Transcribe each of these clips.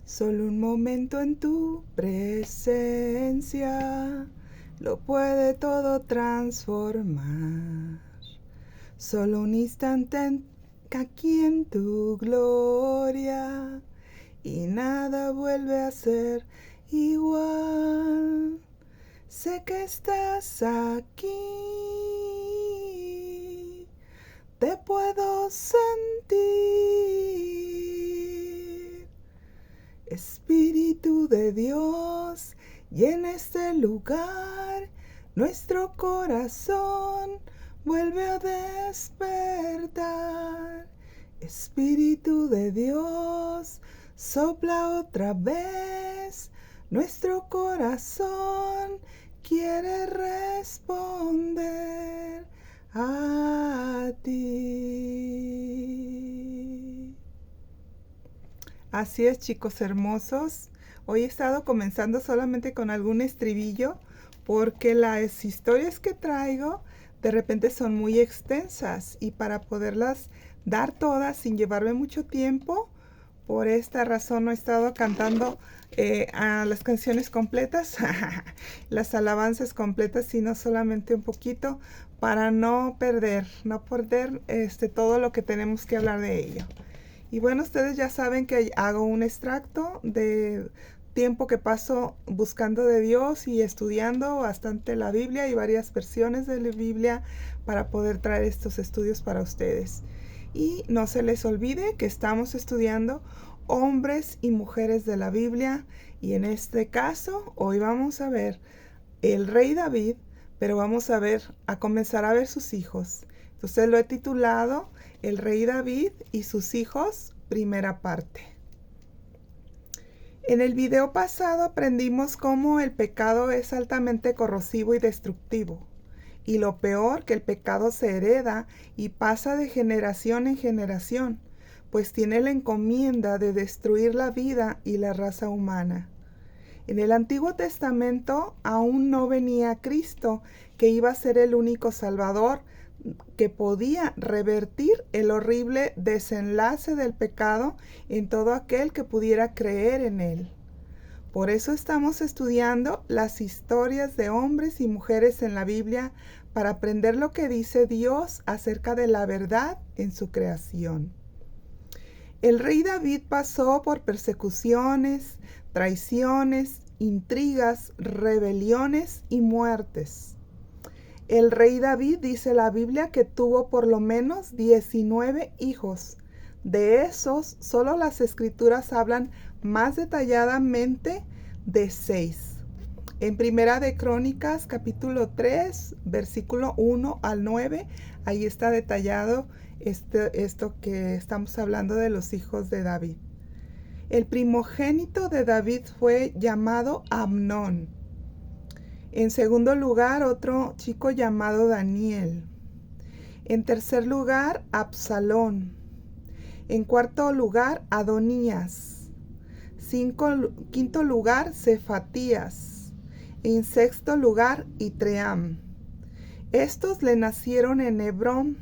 Solo un momento en tu presencia lo puede todo transformar. Solo un instante aquí en tu gloria y nada vuelve a ser igual. Sé que estás aquí, te puedo sentir. Espíritu de Dios, llena este lugar, nuestro corazón vuelve a despertar. Espíritu de Dios, sopla otra vez, nuestro corazón quiere responder a ti. Así es, chicos hermosos. Hoy he estado comenzando solamente con algún estribillo porque las historias que traigo de repente son muy extensas y para poderlas dar todas sin llevarme mucho tiempo, por esta razón no he estado cantando a las canciones completas, las alabanzas completas, sino solamente un poquito para no perder todo lo que tenemos que hablar de ello. Y bueno, ustedes ya saben que hago un extracto de tiempo que paso buscando de Dios y estudiando bastante la Biblia y varias versiones de la Biblia para poder traer estos estudios para ustedes. Y no se les olvide que estamos estudiando hombres y mujeres de la Biblia y en este caso hoy vamos a ver el rey David, pero vamos a comenzar a ver sus hijos. Entonces lo he titulado El rey David y sus hijos, primera parte. En el video pasado aprendimos cómo el pecado es altamente corrosivo y destructivo. Y lo peor, que el pecado se hereda y pasa de generación en generación, pues tiene la encomienda de destruir la vida y la raza humana. En el Antiguo Testamento aún no venía Cristo, que iba a ser el único Salvador que podía revertir el horrible desenlace del pecado en todo aquel que pudiera creer en él. Por eso estamos estudiando las historias de hombres y mujeres en la Biblia para aprender lo que dice Dios acerca de la verdad en su creación. El rey David pasó por persecuciones, traiciones, intrigas, rebeliones y muertes. El rey David, dice la Biblia, que tuvo por lo menos 19 hijos. De esos, solo las escrituras hablan más detalladamente de 6. En Primera de Crónicas, capítulo 3, versículo 1 al 9, ahí está detallado esto que estamos hablando de los hijos de David. El primogénito de David fue llamado Amnón. En segundo lugar, otro chico llamado Daniel. En tercer lugar, Absalón. En cuarto lugar, Adonías. Quinto lugar, Cefatías. En sexto lugar, Itream. Estos le nacieron en Hebrón,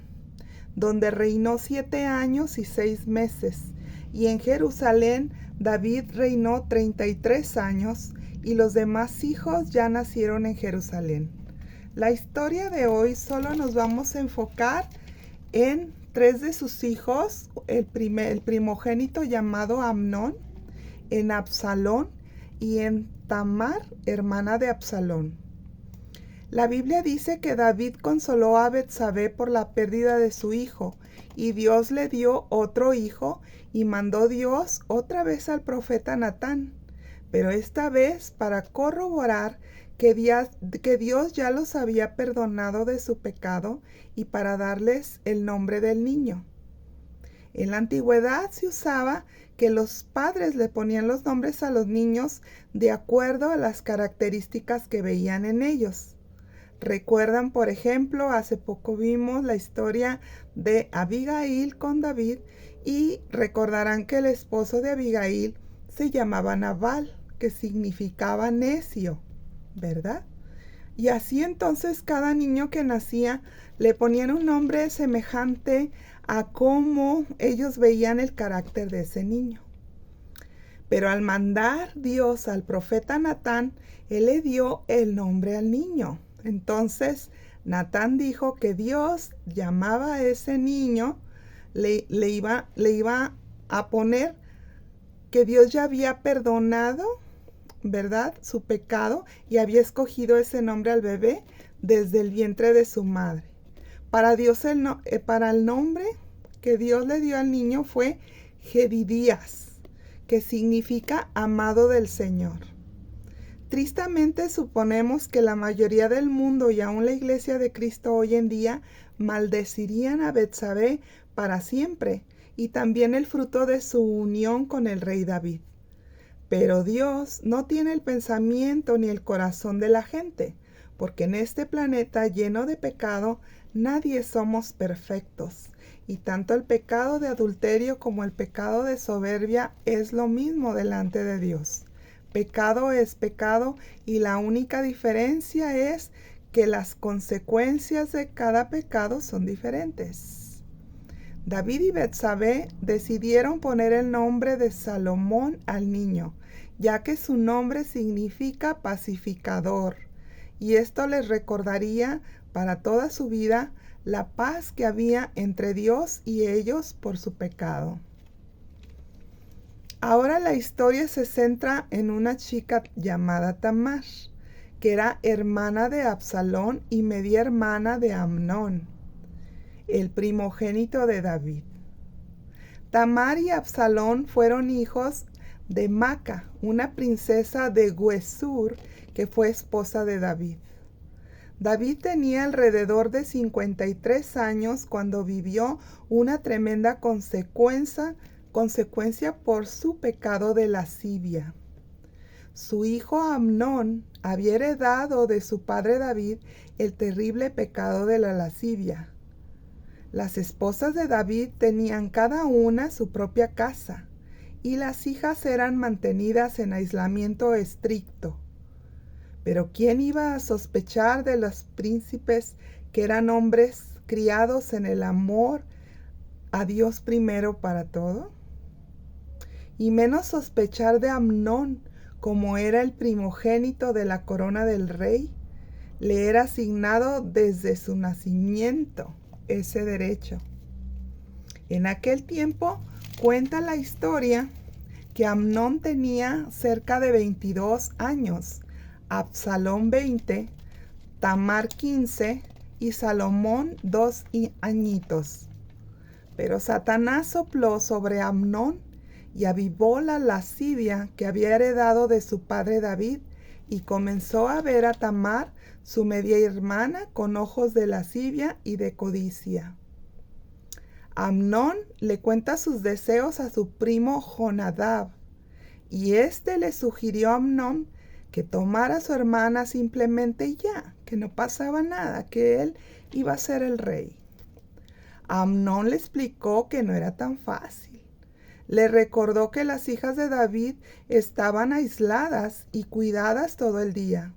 donde reinó 7 años y 6 meses. Y en Jerusalén, David reinó 33 años, y los demás hijos ya nacieron en Jerusalén. La historia de hoy solo nos vamos a enfocar en 3 de sus hijos, el primogénito llamado Amnón, en Absalón y en Tamar, hermana de Absalón. La Biblia dice que David consoló a Betsabé por la pérdida de su hijo, y Dios le dio otro hijo, y mandó Dios otra vez al profeta Natán, pero esta vez para corroborar que Dios ya los había perdonado de su pecado y para darles el nombre del niño. En la antigüedad se usaba que los padres le ponían los nombres a los niños de acuerdo a las características que veían en ellos. ¿Recuerdan, por ejemplo, hace poco vimos la historia de Abigail con David y recordarán que el esposo de Abigail se llamaba Nabal, que significaba necio, ¿verdad? Y así entonces cada niño que nacía le ponían un nombre semejante a cómo ellos veían el carácter de ese niño. Pero al mandar Dios al profeta Natán, él le dio el nombre al niño. Entonces Natán dijo que Dios llamaba a ese niño, le iba a poner que Dios ya había perdonado, ¿verdad?, su pecado, y había escogido ese nombre al bebé desde el vientre de su madre. Para el nombre que Dios le dio al niño fue Jedidías, que significa amado del Señor. Tristemente suponemos que la mayoría del mundo y aún la Iglesia de Cristo hoy en día maldecirían a Betsabé para siempre y también el fruto de su unión con el rey David. Pero Dios no tiene el pensamiento ni el corazón de la gente, porque en este planeta lleno de pecado nadie somos perfectos. Y tanto el pecado de adulterio como el pecado de soberbia es lo mismo delante de Dios. Pecado es pecado y la única diferencia es que las consecuencias de cada pecado son diferentes. David y Betsabé decidieron poner el nombre de Salomón al niño, ya que su nombre significa pacificador, y esto les recordaría para toda su vida la paz que había entre Dios y ellos por su pecado. Ahora la historia se centra en una chica llamada Tamar, que era hermana de Absalón y media hermana de Amnón, el primogénito de David. Tamar y Absalón fueron hijos de Maca, una princesa de Gesur que fue esposa de David. David tenía alrededor de 53 años cuando vivió una tremenda consecuencia por su pecado de lascivia. Su hijo Amnón había heredado de su padre David el terrible pecado de la lascivia. Las esposas de David tenían cada una su propia casa, y las hijas eran mantenidas en aislamiento estricto. Pero ¿quién iba a sospechar de los príncipes que eran hombres criados en el amor a Dios primero para todo? Y menos sospechar de Amnón, como era el primogénito de la corona del rey. Le era asignado desde su nacimiento ese derecho. En aquel tiempo cuenta la historia que Amnón tenía cerca de 22 años, Absalón 20, Tamar 15 y Salomón 2 añitos. Pero Satanás sopló sobre Amnón y avivó la lascivia que había heredado de su padre David, y comenzó a ver a Tamar, su media hermana, con ojos de lascivia y de codicia. Amnón le cuenta sus deseos a su primo Jonadab, y éste le sugirió a Amnón que tomara a su hermana simplemente y ya, que no pasaba nada, que él iba a ser el rey. Amnón le explicó que no era tan fácil. Le recordó que las hijas de David estaban aisladas y cuidadas todo el día.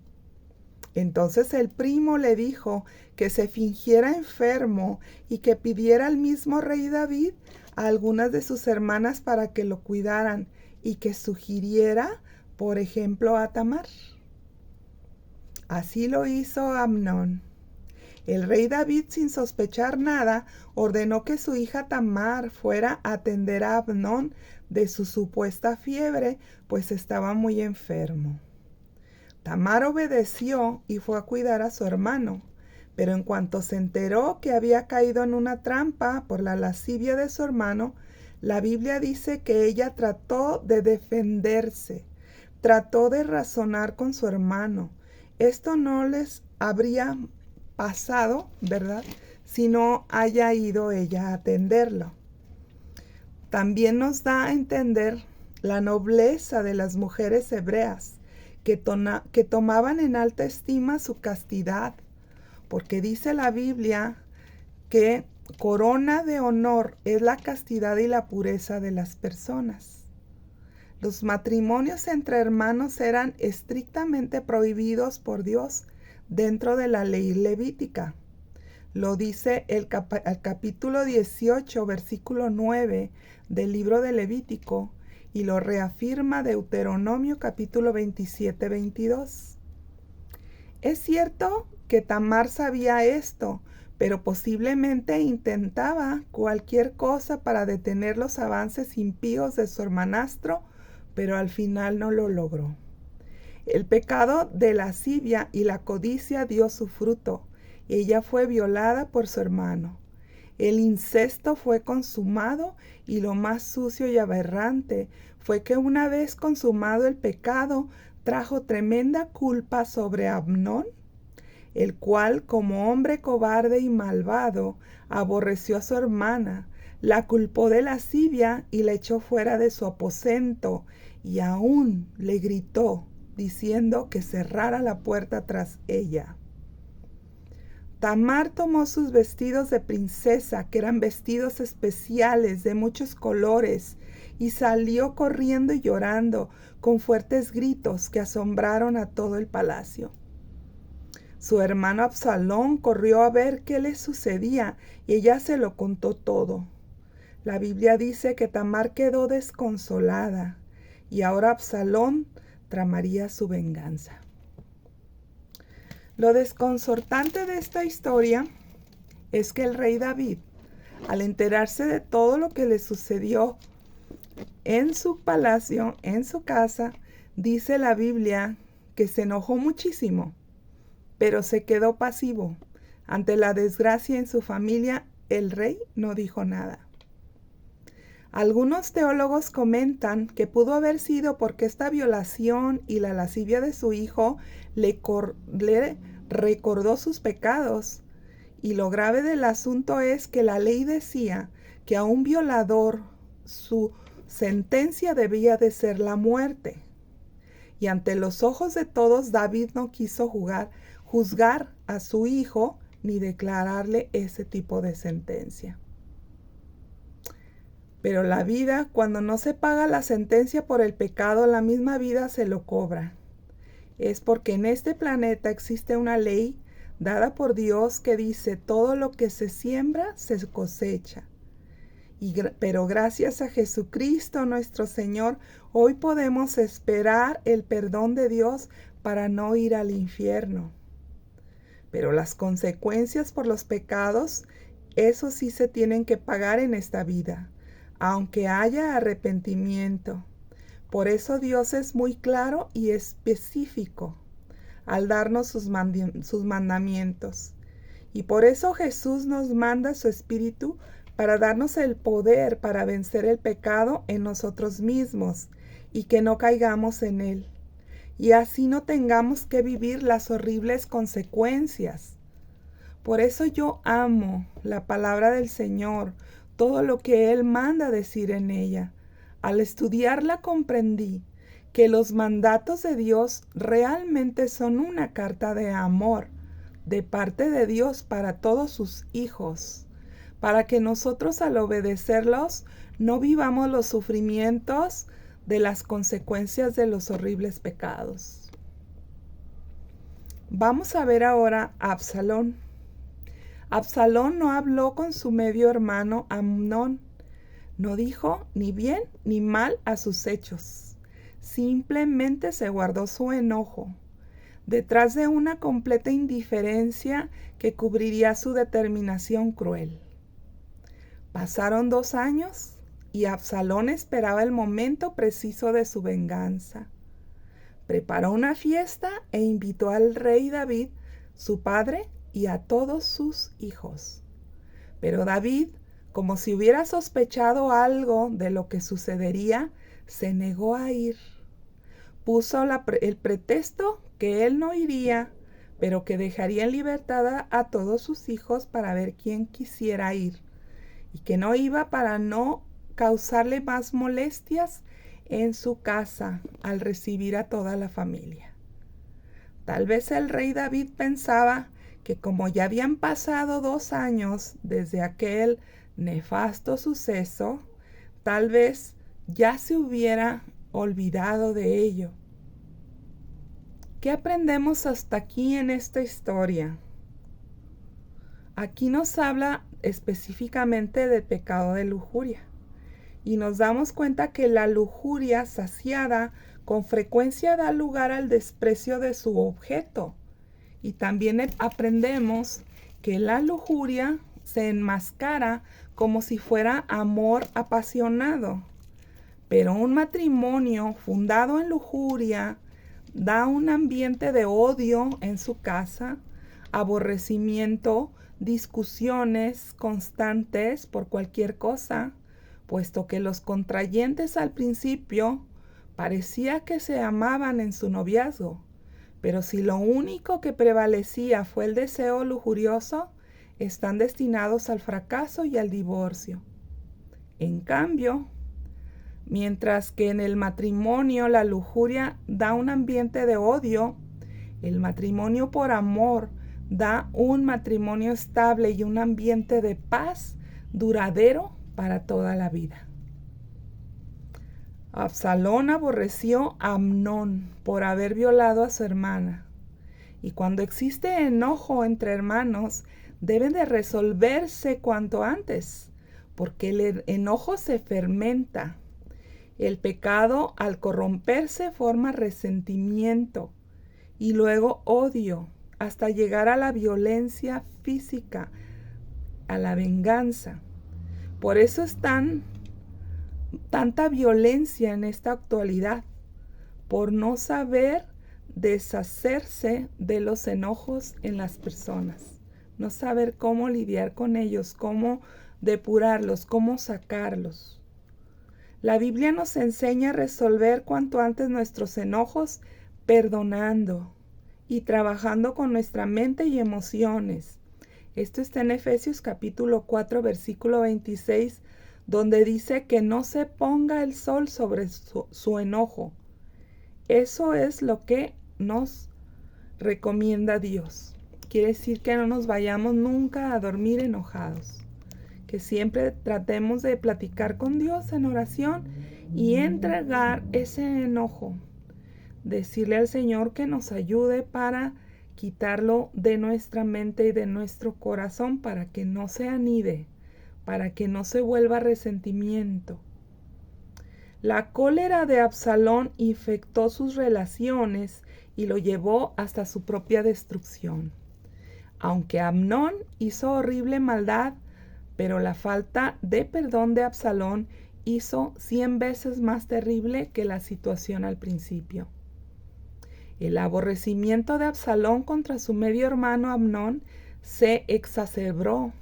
Entonces el primo le dijo que se fingiera enfermo y que pidiera al mismo rey David a algunas de sus hermanas para que lo cuidaran, y que sugiriera, por ejemplo, a Tamar. Así lo hizo Amnón. El rey David, sin sospechar nada, ordenó que su hija Tamar fuera a atender a Amnón de su supuesta fiebre, pues estaba muy enfermo. Tamar obedeció y fue a cuidar a su hermano, pero en cuanto se enteró que había caído en una trampa por la lascivia de su hermano, la Biblia dice que ella trató de defenderse, trató de razonar con su hermano. Esto no les habría pasado, ¿verdad?, si no haya ido ella a atenderlo. También nos da a entender la nobleza de las mujeres hebreas, que tomaban en alta estima su castidad, porque dice la Biblia que corona de honor es la castidad y la pureza de las personas. Los matrimonios entre hermanos eran estrictamente prohibidos por Dios dentro de la ley levítica. Lo dice el capítulo 18, versículo 9 del libro de Levítico, y lo reafirma Deuteronomio capítulo 27, 22. Es cierto que Tamar sabía esto, pero posiblemente intentaba cualquier cosa para detener los avances impíos de su hermanastro, pero al final no lo logró. El pecado de lascivia y la codicia dio su fruto. Ella fue violada por su hermano. El incesto fue consumado y lo más sucio y aberrante fue que una vez consumado el pecado, trajo tremenda culpa sobre Amnón, el cual, como hombre cobarde y malvado, aborreció a su hermana, la culpó de lascivia y la echó fuera de su aposento, y aún le gritó, diciendo que cerrara la puerta tras ella. Tamar tomó sus vestidos de princesa, que eran vestidos especiales de muchos colores, y salió corriendo y llorando, con fuertes gritos que asombraron a todo el palacio. Su hermano Absalón corrió a ver qué le sucedía, y ella se lo contó todo. La Biblia dice que Tamar quedó desconsolada, y ahora Absalón tramaría su venganza. Lo desconcertante de esta historia es que el rey David, al enterarse de todo lo que le sucedió en su palacio, en su casa, dice la Biblia que se enojó muchísimo, pero se quedó pasivo. Ante la desgracia en su familia, el rey no dijo nada. Algunos teólogos comentan que pudo haber sido porque esta violación y la lascivia de su hijo le recordó sus pecados. Y lo grave del asunto es que la ley decía que a un violador su sentencia debía de ser la muerte. Y ante los ojos de todos, David no quiso juzgar a su hijo ni declararle ese tipo de sentencia. Pero la vida, cuando no se paga la sentencia por el pecado, la misma vida se lo cobra. Es porque en este planeta existe una ley dada por Dios que dice: todo lo que se siembra, se cosecha. Pero gracias a Jesucristo nuestro Señor, hoy podemos esperar el perdón de Dios para no ir al infierno. Pero las consecuencias por los pecados, eso sí se tienen que pagar en esta vida, aunque haya arrepentimiento. Por eso Dios es muy claro y específico al darnos sus mandamientos. Y por eso Jesús nos manda su Espíritu para darnos el poder para vencer el pecado en nosotros mismos y que no caigamos en él. Y así no tengamos que vivir las horribles consecuencias. Por eso yo amo la palabra del Señor, todo lo que Él manda decir en ella. Al estudiarla comprendí que los mandatos de Dios realmente son una carta de amor de parte de Dios para todos sus hijos, para que nosotros al obedecerlos no vivamos los sufrimientos de las consecuencias de los horribles pecados. Vamos a ver ahora a Absalón. Absalón no habló con su medio hermano Amnón. No dijo ni bien ni mal a sus hechos. Simplemente se guardó su enojo, detrás de una completa indiferencia que cubriría su determinación cruel. Pasaron 2 años y Absalón esperaba el momento preciso de su venganza. Preparó una fiesta e invitó al rey David, su padre, y a todos sus hijos. Pero David, como si hubiera sospechado algo de lo que sucedería, se negó a ir. Puso el pretexto que él no iría, pero que dejaría en libertad a todos sus hijos para ver quién quisiera ir, y que no iba para no causarle más molestias en su casa al recibir a toda la familia. Tal vez el rey David pensaba que como ya habían pasado 2 años desde aquel nefasto suceso, tal vez ya se hubiera olvidado de ello. ¿Qué aprendemos hasta aquí en esta historia? Aquí nos habla específicamente del pecado de lujuria. Y nos damos cuenta que la lujuria saciada con frecuencia da lugar al desprecio de su objeto. Y también aprendemos que la lujuria se enmascara como si fuera amor apasionado. Pero un matrimonio fundado en lujuria da un ambiente de odio en su casa, aborrecimiento, discusiones constantes por cualquier cosa, puesto que los contrayentes al principio parecía que se amaban en su noviazgo, pero si lo único que prevalecía fue el deseo lujurioso, están destinados al fracaso y al divorcio. En cambio, mientras que en el matrimonio la lujuria da un ambiente de odio, el matrimonio por amor da un matrimonio estable y un ambiente de paz duradero para toda la vida. Absalón aborreció a Amnón por haber violado a su hermana. Y cuando existe enojo entre hermanos, debe de resolverse cuanto antes, porque el enojo se fermenta. El pecado, al corromperse, forma resentimiento y luego odio, hasta llegar a la violencia física, a la venganza. Por eso es tanta violencia en esta actualidad, por no saber deshacerse de los enojos en las personas, no saber cómo lidiar con ellos, cómo depurarlos, cómo sacarlos. La Biblia nos enseña a resolver cuanto antes nuestros enojos perdonando y trabajando con nuestra mente y emociones. Esto está en Efesios capítulo 4, versículo 26, donde dice que no se ponga el sol sobre su enojo. Eso es lo que nos recomienda Dios. Quiere decir que no nos vayamos nunca a dormir enojados. Que siempre tratemos de platicar con Dios en oración y entregar ese enojo. Decirle al Señor que nos ayude para quitarlo de nuestra mente y de nuestro corazón para que no se anide, para que no se vuelva resentimiento. La cólera de Absalón infectó sus relaciones y lo llevó hasta su propia destrucción. Aunque Amnón hizo horrible maldad, pero la falta de perdón de Absalón hizo 100 veces más terrible que la situación al principio. El aborrecimiento de Absalón contra su medio hermano Amnón se exacerbó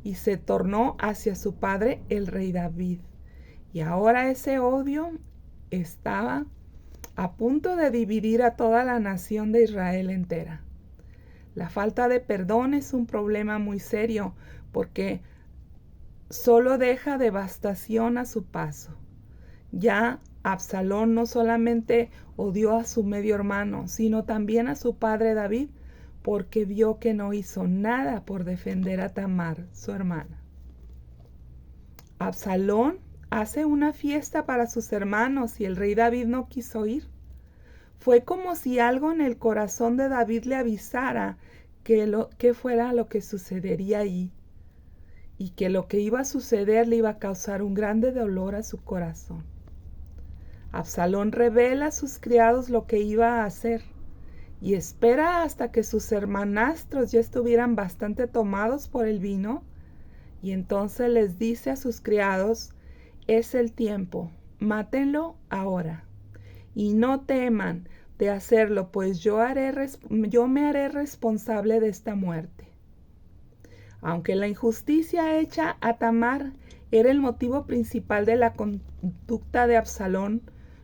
y se tornó hacia su padre el rey David. Y ahora ese odio estaba a punto de dividir a toda la nación de Israel entera. La falta de perdón es un problema muy serio porque solo deja devastación a su paso. Ya Absalón no solamente odió a su medio hermano, sino también a su padre David, porque vio que no hizo nada por defender a Tamar, su hermana. Absalón hace una fiesta para sus hermanos y el rey David no quiso ir. Fue como si algo en el corazón de David le avisara que fuera lo que sucedería ahí y que lo que iba a suceder le iba a causar un grande dolor a su corazón. Absalón revela a sus criados lo que iba a hacer y espera hasta que sus hermanastros ya estuvieran bastante tomados por el vino y entonces les dice a sus criados: es el tiempo, mátenlo ahora. Y no teman de hacerlo, pues yo me haré responsable de esta muerte. Aunque la injusticia hecha a Tamar era el motivo principal de la conducta de Absalón,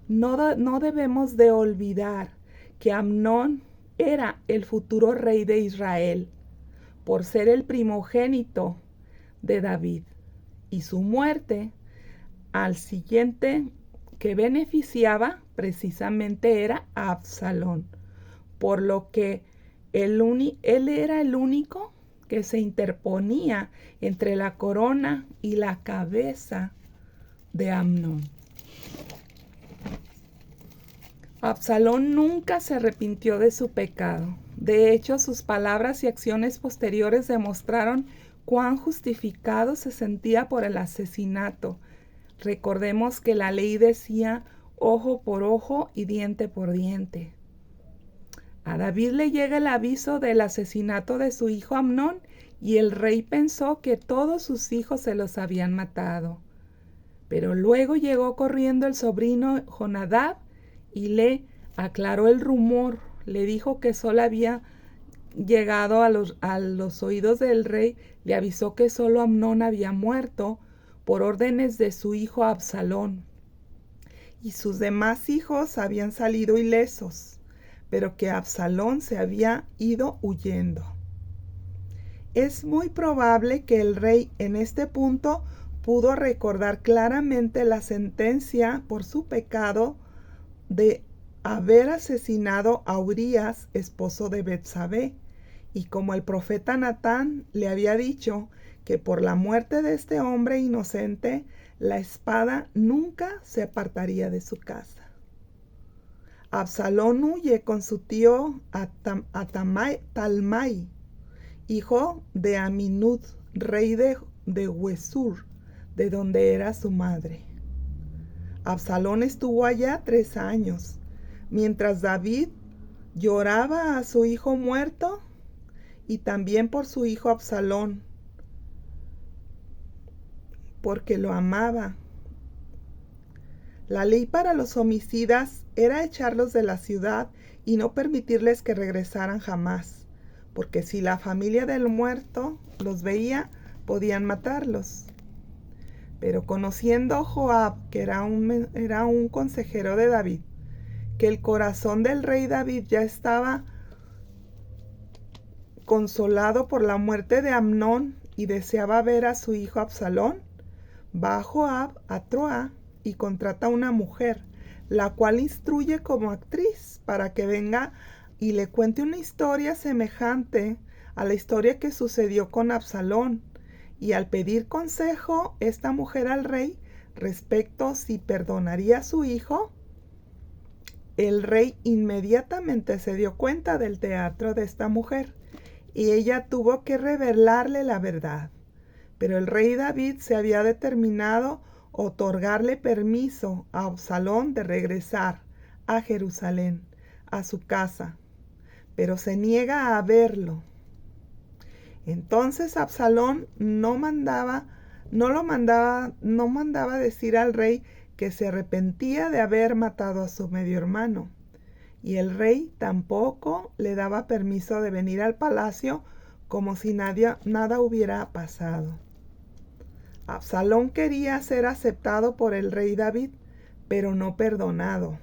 no debemos de olvidar que Amnón era el futuro rey de Israel, por ser el primogénito de David, y su muerte al siguiente que beneficiaba precisamente era a Absalón, por lo que él era el único que se interponía entre la corona y la cabeza de Amnón. Absalón nunca se arrepintió de su pecado. De hecho, sus palabras y acciones posteriores demostraron cuán justificado se sentía por el asesinato. Recordemos que la ley decía ojo por ojo y diente por diente. A David le llega el aviso del asesinato de su hijo Amnón y el rey pensó que todos sus hijos se los habían matado. Pero luego llegó corriendo el sobrino Jonadab y le aclaró el rumor. Le dijo que solo había llegado a los oídos del rey, le avisó que solo Amnón había muerto por órdenes de su hijo Absalón y sus demás hijos habían salido ilesos, pero que Absalón se había ido huyendo. Es muy probable que el rey en este punto pudo recordar claramente la sentencia por su pecado de haber asesinado a Urías, esposo de Betsabé, y como el profeta Natán le había dicho que por la muerte de este hombre inocente, la espada nunca se apartaría de su casa. Absalón huye con su tío Talmai, hijo de Aminud, rey de Gesur, de donde era su madre. Absalón estuvo allá 3 años, mientras David lloraba a su hijo muerto y también por su hijo Absalón, porque lo amaba. La ley para los homicidas era echarlos de la ciudad y no permitirles que regresaran jamás, porque si la familia del muerto los veía, podían matarlos. Pero conociendo Joab, que era un consejero de David, que el corazón del rey David ya estaba consolado por la muerte de Amnón y deseaba ver a su hijo Absalón, va Joab a Troa y contrata a una mujer, la cual instruye como actriz para que venga y le cuente una historia semejante a la historia que sucedió con Absalón. Y al pedir consejo esta mujer al rey respecto si perdonaría a su hijo, el rey inmediatamente se dio cuenta del teatro de esta mujer y ella tuvo que revelarle la verdad. Pero el rey David se había determinado otorgarle permiso a Absalón de regresar a Jerusalén, a su casa, pero se niega a verlo. Entonces Absalón no mandaba decir al rey que se arrepentía de haber matado a su medio hermano. Y el rey tampoco le daba permiso de venir al palacio como si nada hubiera pasado. Absalón quería ser aceptado por el rey David, pero no perdonado.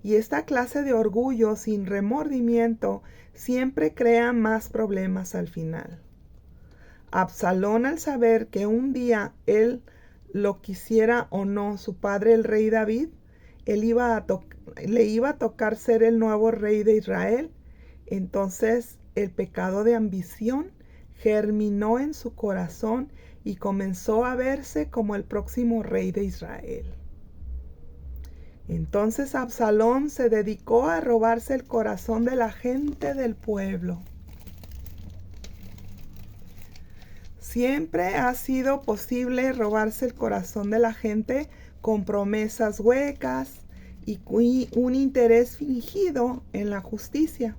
Y esta clase de orgullo sin remordimiento siempre crea más problemas al final. Absalón, al saber que un día él lo quisiera o no su padre el rey David, le iba a tocar ser el nuevo rey de Israel, entonces el pecado de ambición germinó en su corazón y comenzó a verse como el próximo rey de Israel. Entonces Absalón se dedicó a robarse el corazón de la gente del pueblo. Siempre ha sido posible robarse el corazón de la gente con promesas huecas y un interés fingido en la justicia.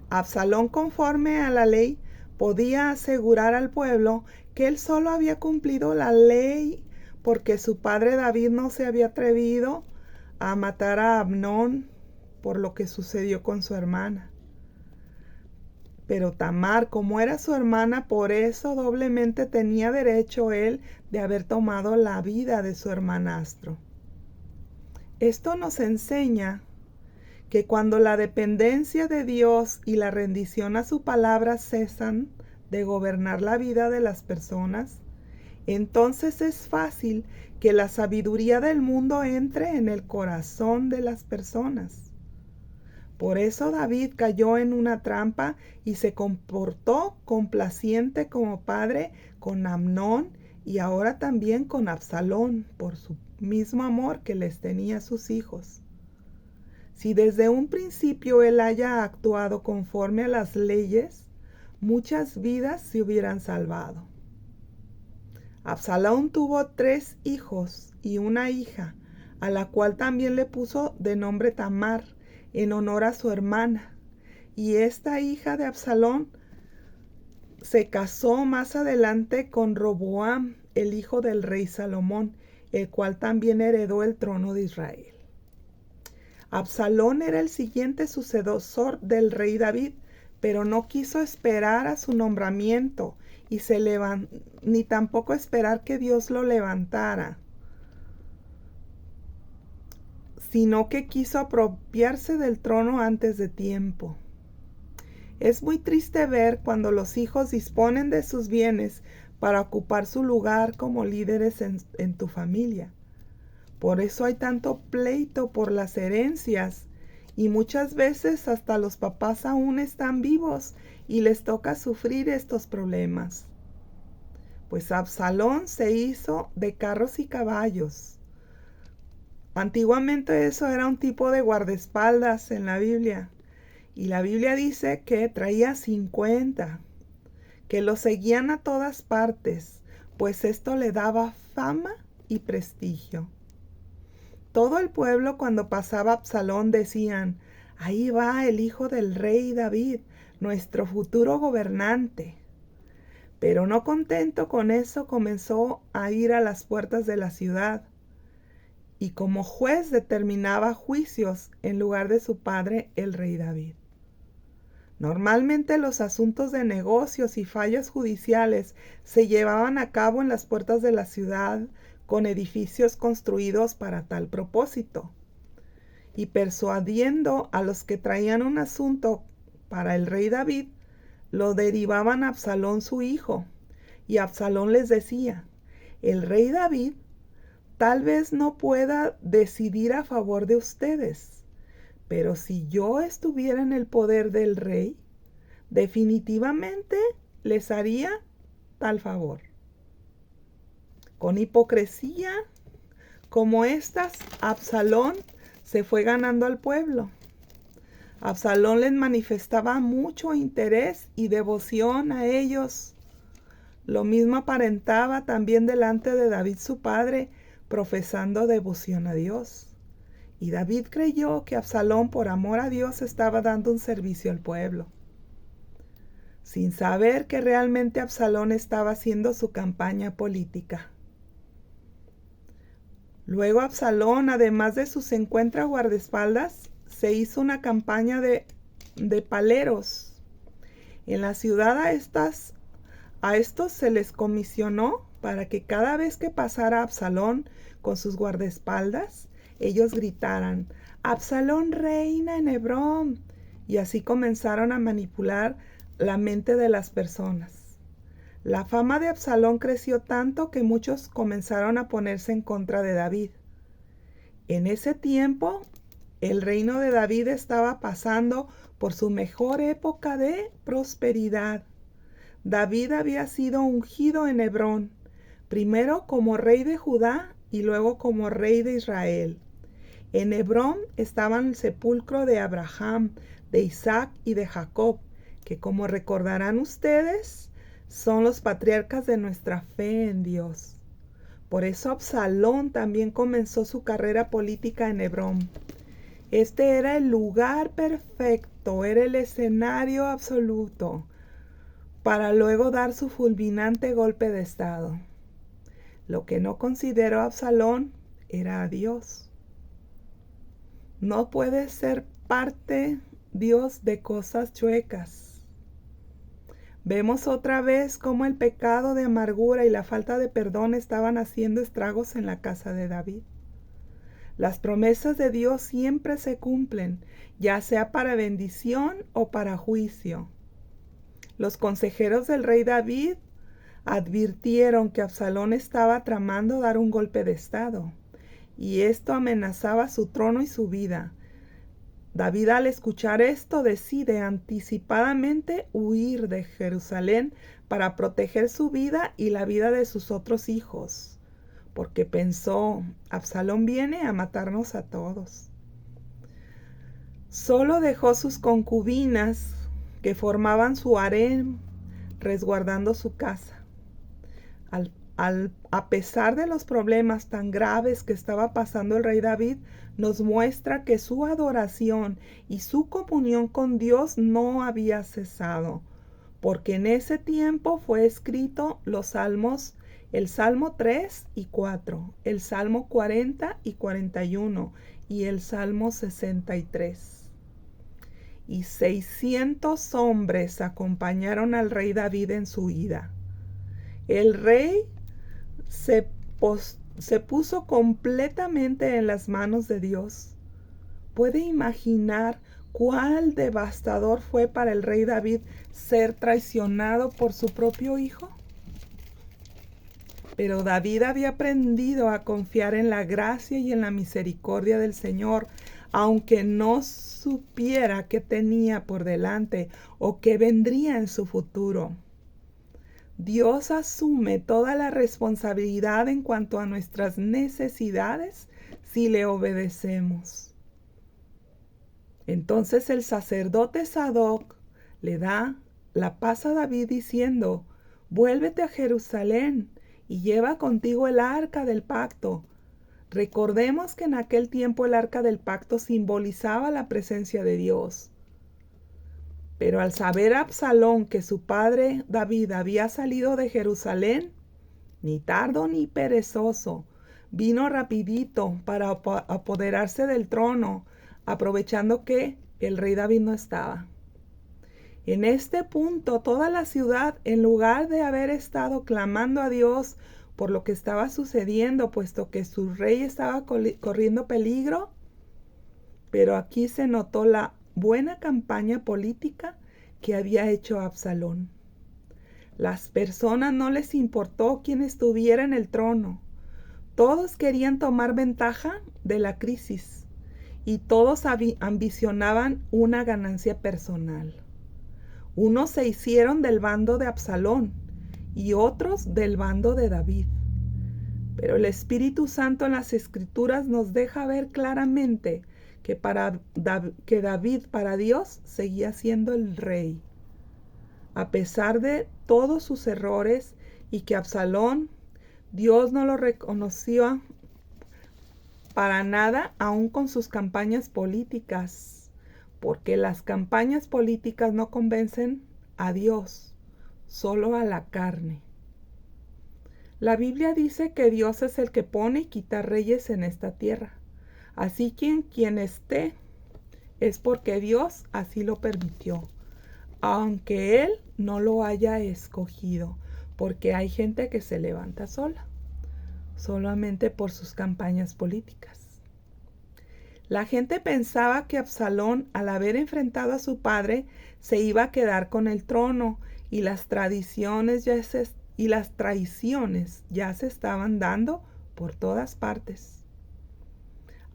Absalón, conforme a la ley, podía asegurar al pueblo que él solo había cumplido la ley porque su padre David no se había atrevido a matar a Amnón por lo que sucedió con su hermana. Pero Tamar, como era su hermana, por eso doblemente tenía derecho él de haber tomado la vida de su hermanastro. Esto nos enseña que cuando la dependencia de Dios y la rendición a su palabra cesan de gobernar la vida de las personas, entonces es fácil que la sabiduría del mundo entre en el corazón de las personas. Por eso David cayó en una trampa y se comportó complaciente como padre con Amnón y ahora también con Absalón por su mismo amor que les tenía a sus hijos. Si desde un principio él haya actuado conforme a las leyes, muchas vidas se hubieran salvado. Absalón tuvo 3 hijos y una hija, a la cual también le puso de nombre Tamar, en honor a su hermana. Y esta hija de Absalón se casó más adelante con Roboam, el hijo del rey Salomón, el cual también heredó el trono de Israel. Absalón era el siguiente sucesor del rey David, pero no quiso esperar a su nombramiento ni tampoco esperar que Dios lo levantara, sino que quiso apropiarse del trono antes de tiempo. Es muy triste ver cuando los hijos disponen de sus bienes para ocupar su lugar como líderes en tu familia. Por eso hay tanto pleito por las herencias, y muchas veces hasta los papás aún están vivos y les toca sufrir estos problemas. Pues Absalón se hizo de carros y caballos. Antiguamente eso era un tipo de guardaespaldas en la Biblia. Y la Biblia dice que traía 50, que lo seguían a todas partes, pues esto le daba fama y prestigio. Todo el pueblo cuando pasaba Absalón decían: ahí va el hijo del rey David, nuestro futuro gobernante. Pero no contento con eso, comenzó a ir a las puertas de la ciudad y como juez determinaba juicios en lugar de su padre, el rey David. Normalmente los asuntos de negocios y fallas judiciales se llevaban a cabo en las puertas de la ciudad con edificios construidos para tal propósito. Y persuadiendo a los que traían un asunto para el rey David, lo derivaban a Absalón su hijo. Y Absalón les decía: el rey David tal vez no pueda decidir a favor de ustedes, pero si yo estuviera en el poder del rey, definitivamente les haría tal favor. Con hipocresía como estas, Absalón se fue ganando al pueblo. Absalón les manifestaba mucho interés y devoción a ellos. Lo mismo aparentaba también delante de David su padre, profesando devoción a Dios. Y David creyó que Absalón, por amor a Dios, estaba dando un servicio al pueblo, sin saber que realmente Absalón estaba haciendo su campaña política. Luego Absalón, además de sus 50 guardaespaldas, se hizo una campaña de paleros. En la ciudad a estos se les comisionó para que cada vez que pasara Absalón con sus guardaespaldas, ellos gritaran: Absalón reina en Hebrón. Y así comenzaron a manipular la mente de las personas. La fama de Absalón creció tanto que muchos comenzaron a ponerse en contra de David. En ese tiempo, el reino de David estaba pasando por su mejor época de prosperidad. David había sido ungido en Hebrón, primero como rey de Judá y luego como rey de Israel. En Hebrón estaban el sepulcro de Abraham, de Isaac y de Jacob, que, como recordarán ustedes, son los patriarcas de nuestra fe en Dios. Por eso Absalón también comenzó su carrera política en Hebrón. Este era el lugar perfecto, era el escenario absoluto para luego dar su fulminante golpe de estado. Lo que no consideró Absalón era a Dios. No puede ser parte Dios de cosas chuecas. Vemos otra vez cómo el pecado de amargura y la falta de perdón estaban haciendo estragos en la casa de David. Las promesas de Dios siempre se cumplen, ya sea para bendición o para juicio. Los consejeros del rey David advirtieron que Absalón estaba tramando dar un golpe de estado, y esto amenazaba su trono y su vida. David, al escuchar esto, decide anticipadamente huir de Jerusalén para proteger su vida y la vida de sus otros hijos, porque pensó: Absalón viene a matarnos a todos. Solo dejó sus concubinas, que formaban su harén, resguardando su casa. A pesar de los problemas tan graves que estaba pasando el rey David, nos muestra que su adoración y su comunión con Dios no había cesado, porque en ese tiempo fue escrito los salmos, el Salmo 3 y 4, el Salmo 40 y 41 y el Salmo 63. Y 600 hombres acompañaron al rey David en su ida. El rey se puso completamente en las manos de Dios. ¿Puede imaginar cuál devastador fue para el rey David ser traicionado por su propio hijo? Pero David había aprendido a confiar en la gracia y en la misericordia del Señor, aunque no supiera qué tenía por delante o qué vendría en su futuro. Dios asume toda la responsabilidad en cuanto a nuestras necesidades si le obedecemos. Entonces el sacerdote Sadoc le da la paz a David diciendo: vuélvete a Jerusalén y lleva contigo el arca del pacto. Recordemos que en aquel tiempo el arca del pacto simbolizaba la presencia de Dios. Pero al saber Absalón que su padre David había salido de Jerusalén, ni tardo ni perezoso, vino rapidito para apoderarse del trono, aprovechando que el rey David no estaba. En este punto, toda la ciudad, en lugar de haber estado clamando a Dios por lo que estaba sucediendo, puesto que su rey estaba corriendo peligro, pero aquí se notó la buena campaña política que había hecho Absalón. Las personas no les importó quién estuviera en el trono. Todos querían tomar ventaja de la crisis y todos ambicionaban una ganancia personal. Unos se hicieron del bando de Absalón y otros del bando de David. Pero el Espíritu Santo en las Escrituras nos deja ver claramente que David para Dios seguía siendo el rey. A pesar de todos sus errores y que Absalón, Dios no lo reconoció para nada, aún con sus campañas políticas, porque las campañas políticas no convencen a Dios, solo a la carne. La Biblia dice que Dios es el que pone y quita reyes en esta tierra. Así que quien esté es porque Dios así lo permitió, aunque Él no lo haya escogido, porque hay gente que se levanta sola, solamente por sus campañas políticas. La gente pensaba que Absalón, al haber enfrentado a su padre, se iba a quedar con el trono y las traiciones ya se estaban dando por todas partes.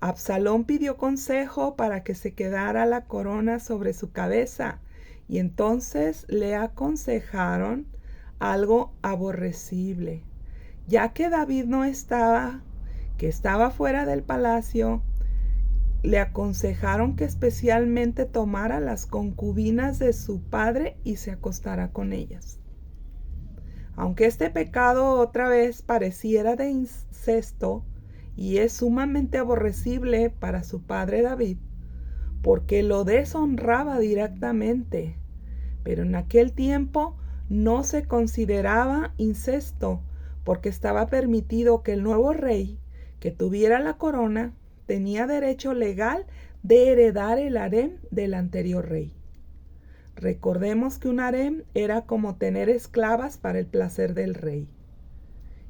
Absalón pidió consejo para que se quedara la corona sobre su cabeza, y entonces le aconsejaron algo aborrecible. Ya que David no estaba, que estaba fuera del palacio, le aconsejaron que especialmente tomara las concubinas de su padre y se acostara con ellas. Aunque este pecado otra vez pareciera de incesto, y es sumamente aborrecible para su padre David, porque lo deshonraba directamente. Pero en aquel tiempo no se consideraba incesto, porque estaba permitido que el nuevo rey, que tuviera la corona, tenía derecho legal de heredar el harem del anterior rey. Recordemos que un harem era como tener esclavas para el placer del rey.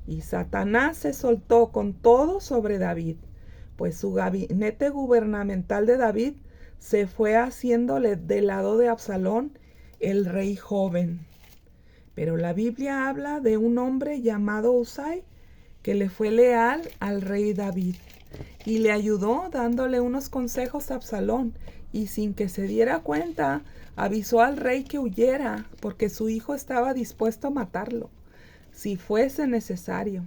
Y Satanás se soltó con todo sobre David, pues su gabinete gubernamental de David se fue haciéndole del lado de Absalón, el rey joven. Pero la Biblia habla de un hombre llamado Usai que le fue leal al rey David y le ayudó dándole unos consejos a Absalón, y sin que se diera cuenta avisó al rey que huyera porque su hijo estaba dispuesto a matarlo si fuese necesario.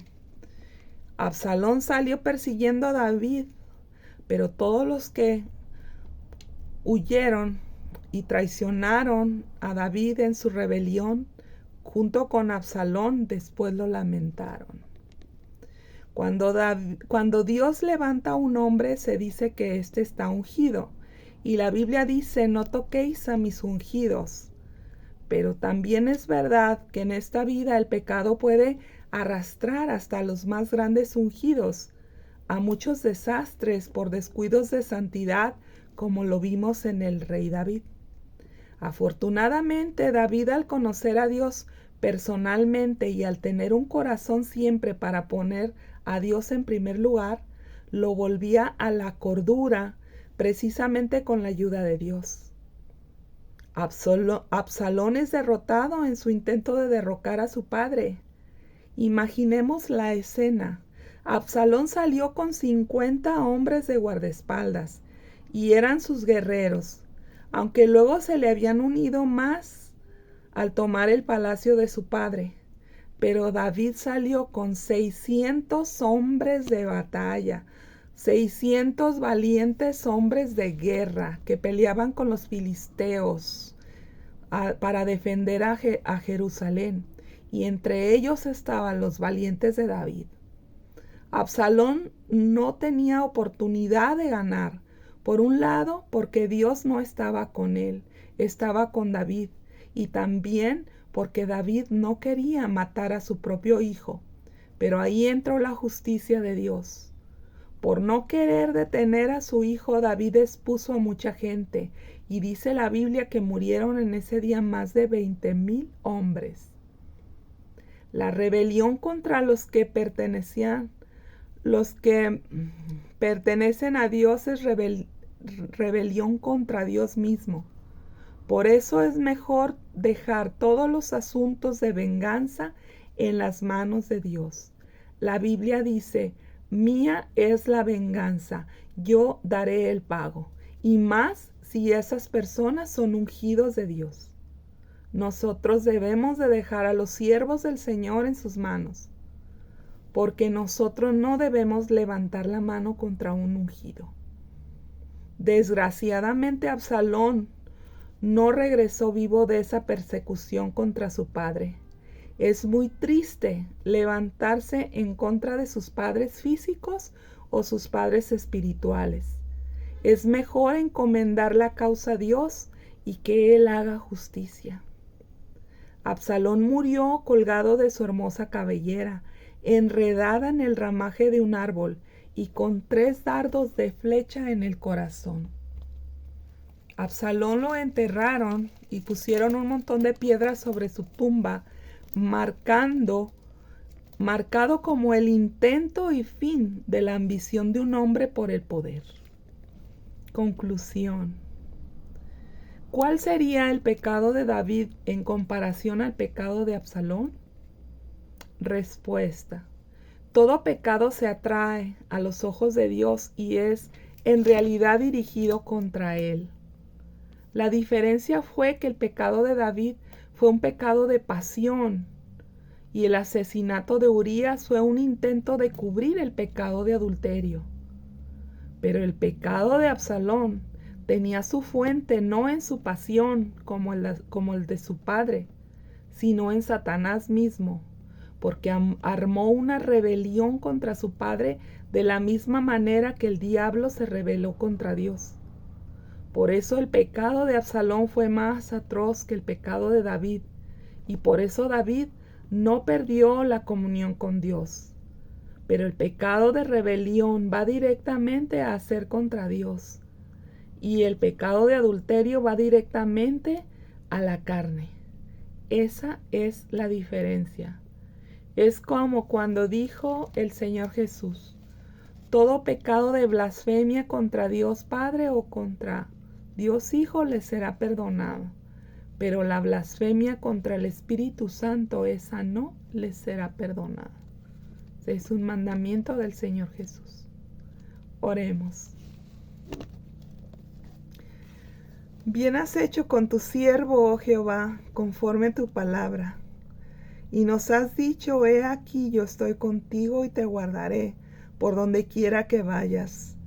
Absalón salió persiguiendo a David, pero todos los que huyeron y traicionaron a David en su rebelión junto con Absalón después lo lamentaron. Cuando Dios levanta a un hombre, se dice que éste está ungido. Y la Biblia dice, no toquéis a mis ungidos. Pero también es verdad que en esta vida el pecado puede arrastrar hasta los más grandes ungidos a muchos desastres por descuidos de santidad, como lo vimos en el rey David. Afortunadamente, David, al conocer a Dios personalmente y al tener un corazón siempre para poner a Dios en primer lugar, lo volvía a la cordura, precisamente con la ayuda de Dios. Absalón es derrotado en su intento de derrocar a su padre. Imaginemos la escena. Absalón salió con 50 hombres de guardaespaldas y eran sus guerreros, aunque luego se le habían unido más al tomar el palacio de su padre. Pero David salió con 600 hombres de batalla, 600 valientes hombres de guerra que peleaban con los filisteos para defender a Jerusalén. Y entre ellos estaban los valientes de David. Absalón no tenía oportunidad de ganar. Por un lado, porque Dios no estaba con él, estaba con David. Y también porque David no quería matar a su propio hijo. Pero ahí entró la justicia de Dios. Por no querer detener a su hijo, David expuso a mucha gente. Y dice la Biblia que murieron en ese día más de 20,000 hombres. La rebelión contra los que pertenecen a Dios es rebelión contra Dios mismo. Por eso es mejor dejar todos los asuntos de venganza en las manos de Dios. La Biblia dice, mía es la venganza, yo daré el pago. Y más si esas personas son ungidos de Dios. Nosotros debemos de dejar a los siervos del Señor en sus manos, porque nosotros no debemos levantar la mano contra un ungido. Desgraciadamente, Absalón no regresó vivo de esa persecución contra su padre. Es muy triste levantarse en contra de sus padres físicos o sus padres espirituales. Es mejor encomendar la causa a Dios y que Él haga justicia. Absalón murió colgado de su hermosa cabellera, enredada en el ramaje de un árbol y con 3 dardos de flecha en el corazón. Absalón lo enterraron y pusieron un montón de piedras sobre su tumba, marcado como el intento y fin de la ambición de un hombre por el poder. Conclusión. ¿Cuál sería el pecado de David en comparación al pecado de Absalón? Respuesta. Todo pecado se atrae a los ojos de Dios y es en realidad dirigido contra Él. La diferencia fue que el pecado de David fue un pecado de pasión y el asesinato de Urías fue un intento de cubrir el pecado de adulterio. Pero el pecado de Absalón tenía su fuente no en su pasión como el de su padre, sino en Satanás mismo, porque armó una rebelión contra su padre de la misma manera que el diablo se rebeló contra Dios. Por eso el pecado de Absalón fue más atroz que el pecado de David, y por eso David no perdió la comunión con Dios. Pero el pecado de rebelión va directamente a hacer contra Dios, y el pecado de adulterio va directamente a la carne. Esa es la diferencia. Es como cuando dijo el Señor Jesús, todo pecado de blasfemia contra Dios Padre o contra Dios Hijo les será perdonado, pero la blasfemia contra el Espíritu Santo, esa no les será perdonada. Es un mandamiento del Señor Jesús. Oremos. Bien has hecho con tu siervo, oh Jehová, conforme a tu palabra. Y nos has dicho, he aquí yo estoy contigo y te guardaré por donde quiera que vayas.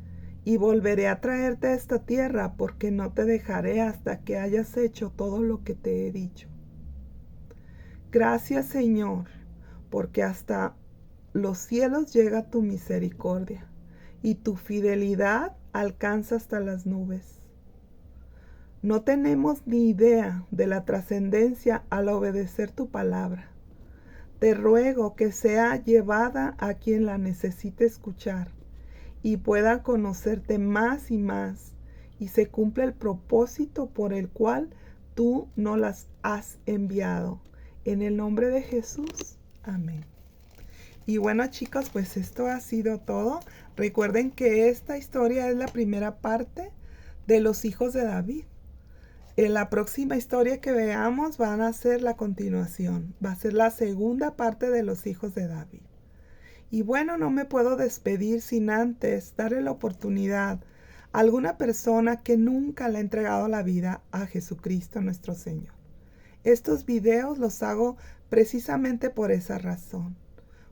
Y volveré a traerte a esta tierra, porque no te dejaré hasta que hayas hecho todo lo que te he dicho. Gracias, Señor, porque hasta los cielos llega tu misericordia y tu fidelidad alcanza hasta las nubes. No tenemos ni idea de la trascendencia al obedecer tu palabra. Te ruego que sea llevada a quien la necesite escuchar y pueda conocerte más y más, y se cumpla el propósito por el cual tú nos las has enviado. En el nombre de Jesús. Amén. Y bueno, chicos, pues esto ha sido todo. Recuerden que esta historia es la primera parte de los hijos de David. En la próxima historia que veamos van a ser la continuación. Va a ser la segunda parte de los hijos de David. Y bueno, no me puedo despedir sin antes darle la oportunidad a alguna persona que nunca le ha entregado la vida a Jesucristo nuestro Señor. Estos videos los hago precisamente por esa razón,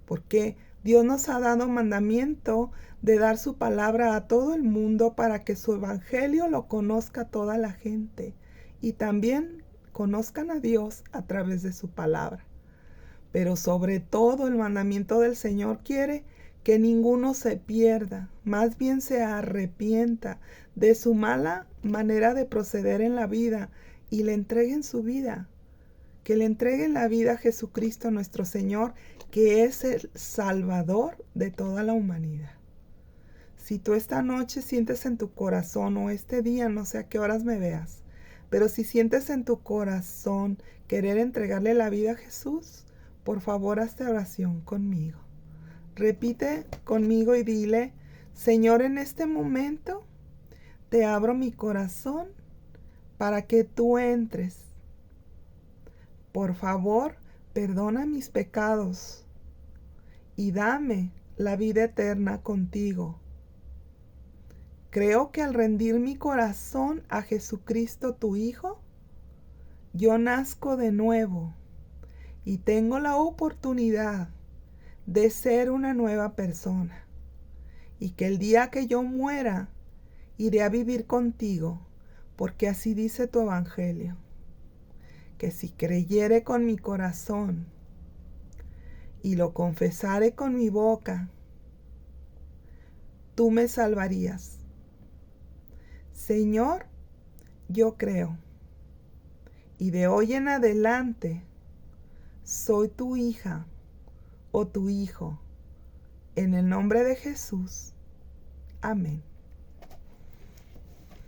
porque Dios nos ha dado mandamiento de dar su palabra a todo el mundo para que su evangelio lo conozca toda la gente y también conozcan a Dios a través de su palabra. Pero sobre todo el mandamiento del Señor quiere que ninguno se pierda, más bien se arrepienta de su mala manera de proceder en la vida y le entreguen su vida. Que le entreguen la vida a Jesucristo nuestro Señor, que es el Salvador de toda la humanidad. Si tú esta noche sientes en tu corazón, o este día, no sé a qué horas me veas, pero si sientes en tu corazón querer entregarle la vida a Jesús, por favor, haz esta oración conmigo. Repite conmigo y dile: Señor, en este momento te abro mi corazón para que tú entres. Por favor, perdona mis pecados y dame la vida eterna contigo. Creo que al rendir mi corazón a Jesucristo tu Hijo, yo nazco de nuevo y tengo la oportunidad de ser una nueva persona. Y que el día que yo muera, iré a vivir contigo, porque así dice tu evangelio. Que si creyere con mi corazón y lo confesare con mi boca, tú me salvarías. Señor, yo creo, y de hoy en adelante soy tu hija o tu hijo, en el nombre de Jesús. Amén.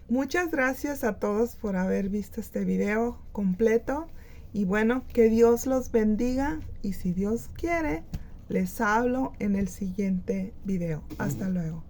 Muchas gracias a todos por haber visto este video completo. Y bueno, que Dios los bendiga. Y si Dios quiere, les hablo en el siguiente video. Hasta luego.